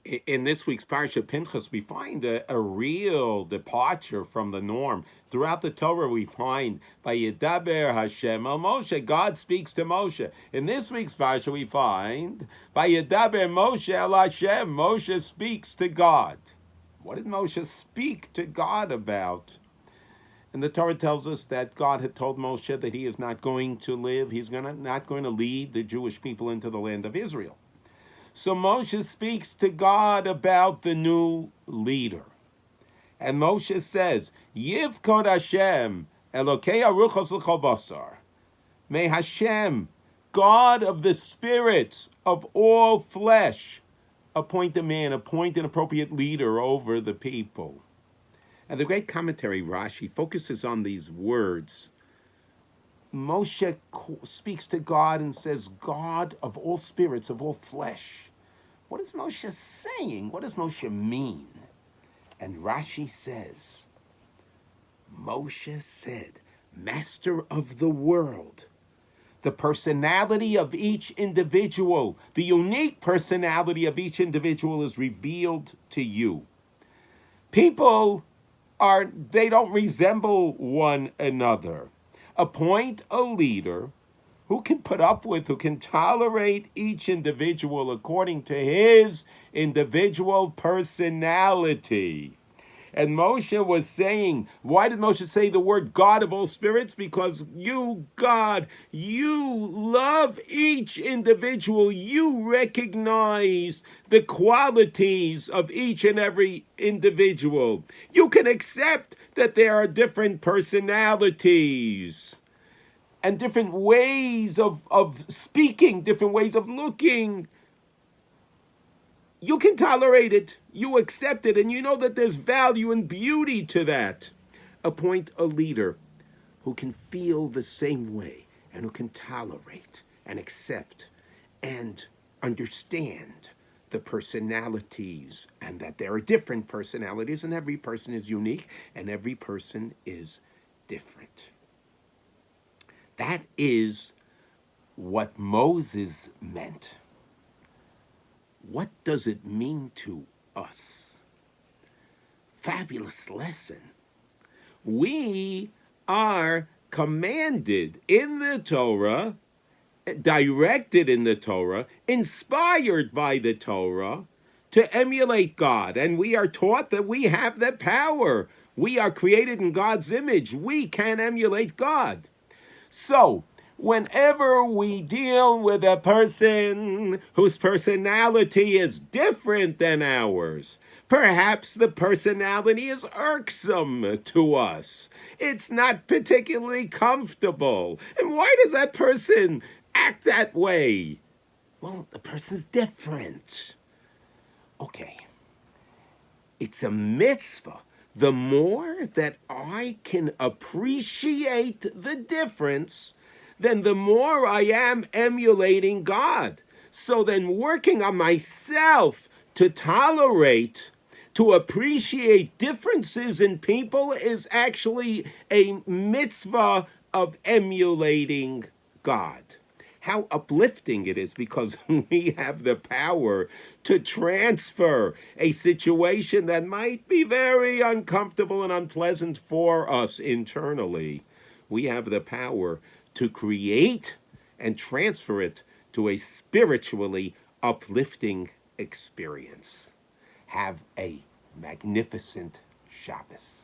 In this week's Parsha Pinchas, we find a real departure from the norm. Throughout the Torah, we find Vayedaber Hashem el Moshe. God speaks to Moshe. In this week's Parsha, we find Vayedaber Moshe el Hashem. Moshe speaks to God. What did Moshe speak to God about? And the Torah tells us that God had told Moshe that he is not going to live, he's not going to lead the Jewish people into the land of Israel. So Moshe speaks to God about the new leader. And Moshe says, Yivkod Hashem, Elokei Aruchos L'chol Basar. May Hashem, God of the spirits of all flesh, appoint a man, appoint an appropriate leader over the people. And the great commentary, Rashi, focuses on these words. Moshe speaks to God and says, God of all spirits, of all flesh. What is Moshe saying? What does Moshe mean? And Rashi says, Moshe said, Master of the world, the personality of each individual, the unique personality of each individual is revealed to you. People they don't resemble one another. Appoint a leader who can put up with, who can tolerate each individual according to his individual personality. And Moshe was saying, why did Moshe say the word God of all spirits? Because you, God, you love each individual. You recognize the qualities of each and every individual. You can accept that there are different personalities and different ways of speaking, different ways of looking. You can tolerate it, you accept it, and you know that there's value and beauty to that. Appoint a leader who can feel the same way and who can tolerate and accept and understand the personalities, and that there are different personalities and every person is unique and every person is different. That is what Moses meant. What does it mean to us? Fabulous lesson. We are commanded in the Torah, directed in the Torah, inspired by the Torah to emulate God. And we are taught that we have the power. We are created in God's image. We can emulate God. So, whenever we deal with a person whose personality is different than ours, perhaps the personality is irksome to us. It's not particularly comfortable. And why does that person act that way? Well, the person's different. Okay. It's a mitzvah. The more that I can appreciate the difference, then the more I am emulating God. So then working on myself to tolerate, to appreciate differences in people is actually a mitzvah of emulating God. How uplifting it is, because we have the power to transfer a situation that might be very uncomfortable and unpleasant for us internally. We have the power to create and transfer it to a spiritually uplifting experience. Have a magnificent Shabbos.